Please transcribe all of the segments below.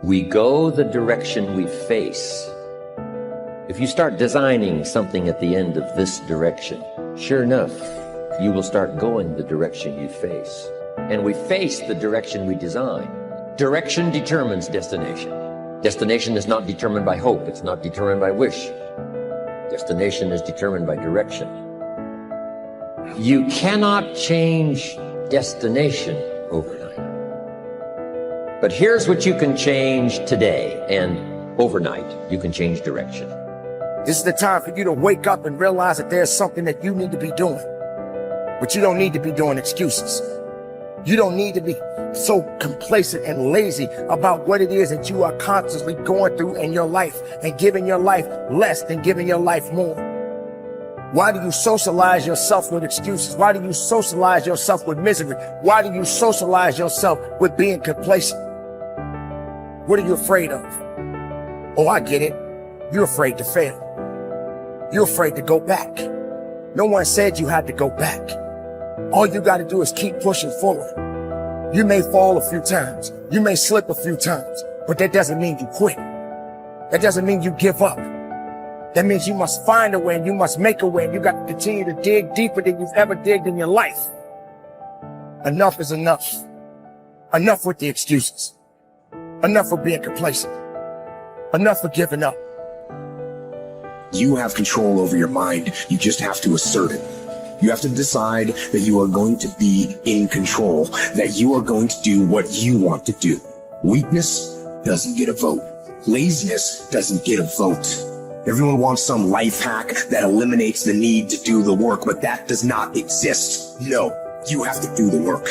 We go the direction we face. If you start designing something at the end of this direction, sure enough, you will start going the direction you face. And we face the direction we design. Direction determines destination. Destination is not determined by hope. It's not determined by wish. Destination is determined by direction. You cannot change destination overnight. But here's what you can change today, and overnight, you can change direction. This is the time for you to wake up and realize that there's something that you need to be doing. But you don't need to be doing excuses. You don't need to be so complacent and lazy about what it is that you are constantly going through in your life and giving your life less than giving your life more. Why do you socialize yourself with excuses? Why do you socialize yourself with misery? Why do you socialize yourself with being complacent? What are you afraid of? Oh, I get it. You're afraid to fail. You're afraid to go back. No one said you had to go back. All you got to do is keep pushing forward. You may fall a few times. You may slip a few times, but that doesn't mean you quit. That doesn't mean you give up. That means you must find a way and you must make a way, and you got to continue to dig deeper than you've ever digged in your life. Enough is enough. Enough with the excuses. Enough for being complacent. Enough for giving up. You have control over your mind. You just have to assert it. You have to decide that you are going to be in control, that you are going to do what you want to do. Weakness doesn't get a vote. Laziness doesn't get a vote. Everyone wants some life hack that eliminates the need to do the work, but that does not exist. No, you have to do the work.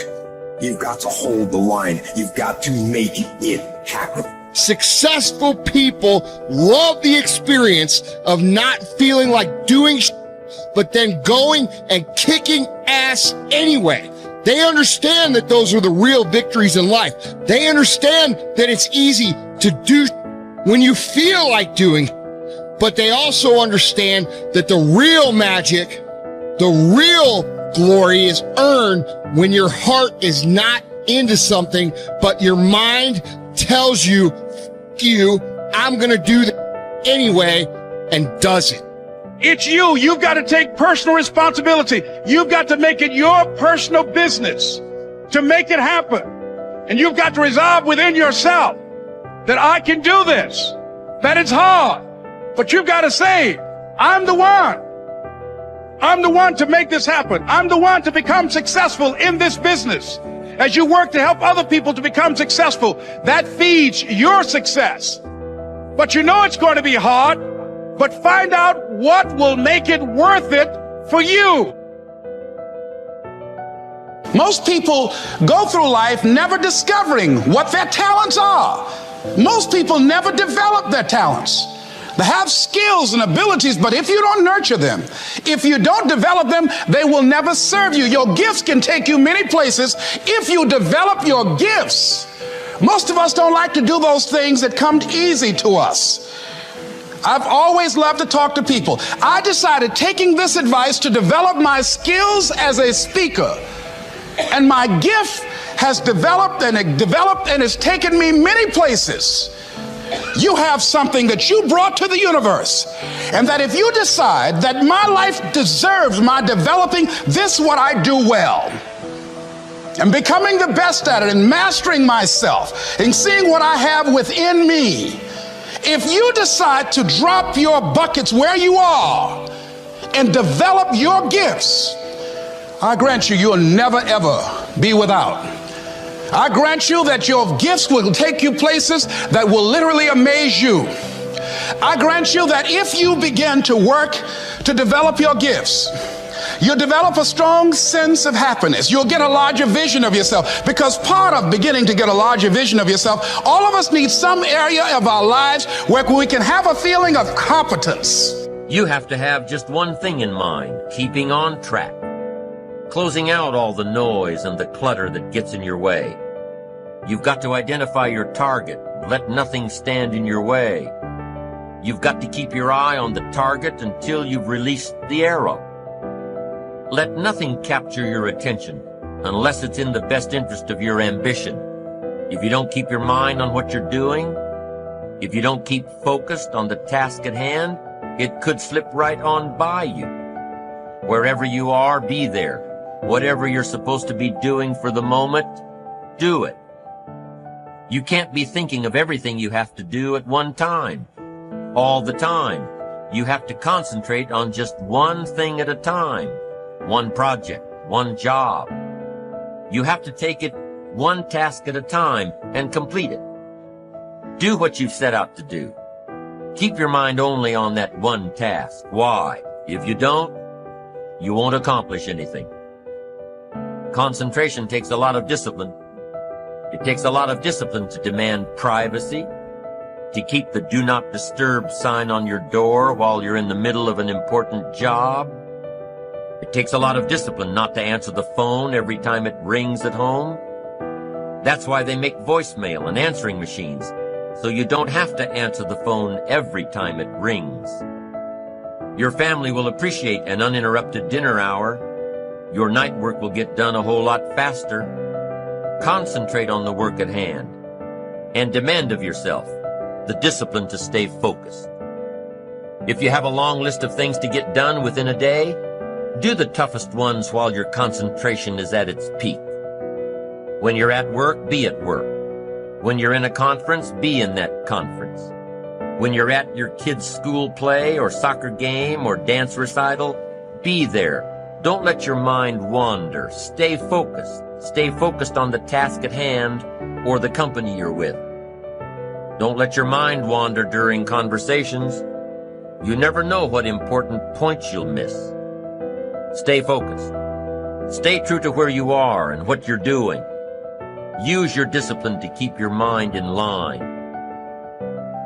You've got to hold the line. You've got to make it happen. Successful people love the experience of not feeling like doing but then going and kicking ass anyway. They understand that those are the real victories in life. They understand that it's easy to do when you feel like doing, but they also understand that the real magic, the real glory is earned when your heart is not into something, but your mind tells you, I'm going to do that anyway, and does it. It's you. You've got to take personal responsibility. You've got to make it your personal business to make it happen. And you've got to resolve within yourself that I can do this, that it's hard, but you've got to say, I'm the one. I'm the one to make this happen. I'm the one to become successful in this business. As you work to help other people to become successful, that feeds your success. But you know it's going to be hard, but find out what will make it worth it for you. Most people go through life never discovering what their talents are. Most people never develop their talents. They have skills and abilities, but if you don't nurture them, if you don't develop them, they will never serve you. Your gifts can take you many places if you develop your gifts. Most of us don't like to do those things that come easy to us. I've always loved to talk to people. I decided, taking this advice, to develop my skills as a speaker. And my gift has developed and it's taken me many places. You have something that you brought to the universe, and that if you decide that my life deserves my developing this, what I do well, and becoming the best at it, and mastering myself, and seeing what I have within me, if you decide to drop your buckets where you are and develop your gifts, I grant you, you'll never ever be without. I grant you that your gifts will take you places that will literally amaze you. I grant you that if you begin to work to develop your gifts, you'll develop a strong sense of happiness. You'll get a larger vision of yourself, because part of beginning to get a larger vision of yourself, all of us need some area of our lives where we can have a feeling of competence. You have to have just one thing in mind: keeping on track. Closing out all the noise and the clutter that gets in your way. You've got to identify your target. Let nothing stand in your way. You've got to keep your eye on the target until you've released the arrow. Let nothing capture your attention unless it's in the best interest of your ambition. If you don't keep your mind on what you're doing, if you don't keep focused on the task at hand, it could slip right on by you. Wherever you are, be there. Whatever you're supposed to be doing for the moment, do it. You can't be thinking of everything you have to do at one time, all the time. You have to concentrate on just one thing at a time, one project, one job. You have to take it one task at a time and complete it. Do what you've set out to do. Keep your mind only on that one task. Why? If you don't, you won't accomplish anything. Concentration takes a lot of discipline. It takes a lot of discipline to demand privacy, to keep the do not disturb sign on your door while you're in the middle of an important job. It takes a lot of discipline not to answer the phone every time it rings at home. That's why they make voicemail and answering machines, so you don't have to answer the phone every time it rings. Your family will appreciate an uninterrupted dinner hour. Your night work will get done a whole lot faster. Concentrate on the work at hand and demand of yourself the discipline to stay focused. If you have a long list of things to get done within a day, do the toughest ones while your concentration is at its peak. When you're at work, be at work. When you're in a conference, be in that conference. When you're at your kid's school play or soccer game or dance recital, be there. Don't let your mind wander. Stay focused. Stay focused on the task at hand or the company you're with. Don't let your mind wander during conversations. You never know what important points you'll miss. Stay focused. Stay true to where you are and what you're doing. Use your discipline to keep your mind in line.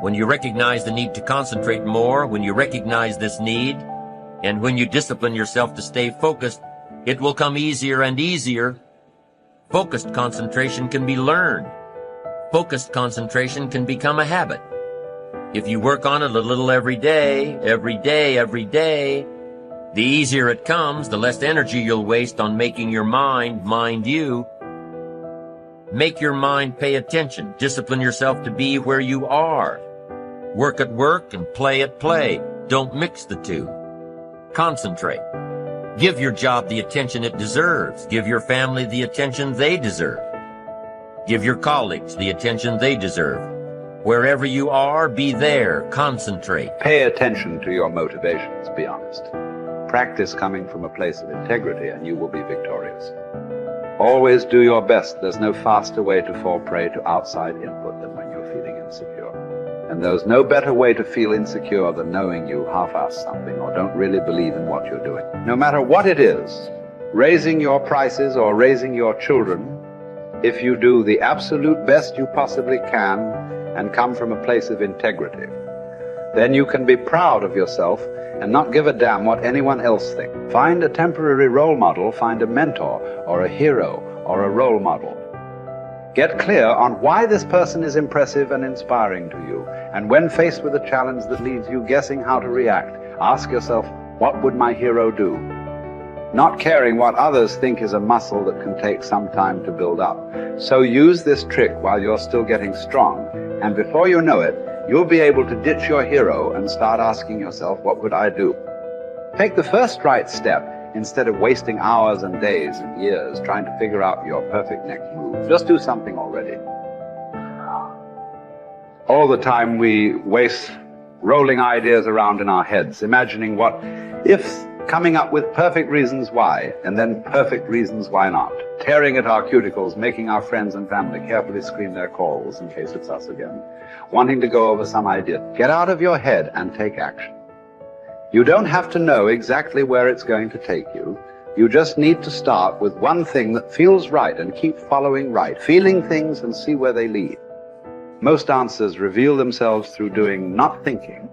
When you recognize the need to concentrate more, when you recognize this need, and when you discipline yourself to stay focused, it will come easier and easier. Focused concentration can be learned. Focused concentration can become a habit. If you work on it a little every day, the easier it comes, the less energy you'll waste on making your mind you. Make your mind pay attention. Discipline yourself to be where you are. Work at work and play at play. Don't mix the two. Concentrate. Give your job the attention it deserves. Give your family the attention they deserve. Give your colleagues the attention they deserve. Wherever you are, be there. Concentrate. Pay attention to your motivations, be honest. Practice coming from a place of integrity and you will be victorious. Always do your best. There's no faster way to fall prey to outside input than when you're feeling insecure. And there's no better way to feel insecure than knowing you half-assed something or don't really believe in what you're doing. No matter what it is, raising your prices or raising your children, if you do the absolute best you possibly can and come from a place of integrity, then you can be proud of yourself and not give a damn what anyone else thinks. Find a temporary role model, find a mentor or a hero or a role model. Get clear on why this person is impressive and inspiring to you. And when faced with a challenge that leaves you guessing how to react, ask yourself, what would my hero do? Not caring what others think is a muscle that can take some time to build up. So use this trick while you're still getting strong, and before you know it, you'll be able to ditch your hero and start asking yourself, what would I do? Take the first right step instead of wasting hours and days and years trying to figure out your perfect next move. Just do something already. All the time we waste rolling ideas around in our heads, imagining what if, coming up with perfect reasons why, and then perfect reasons why not. Tearing at our cuticles, making our friends and family carefully screen their calls in case it's us again. Wanting to go over some idea. Get out of your head and take action. You don't have to know exactly where it's going to take you. You just need to start with one thing that feels right and keep following right, feeling things and see where they lead. Most answers reveal themselves through doing, not thinking.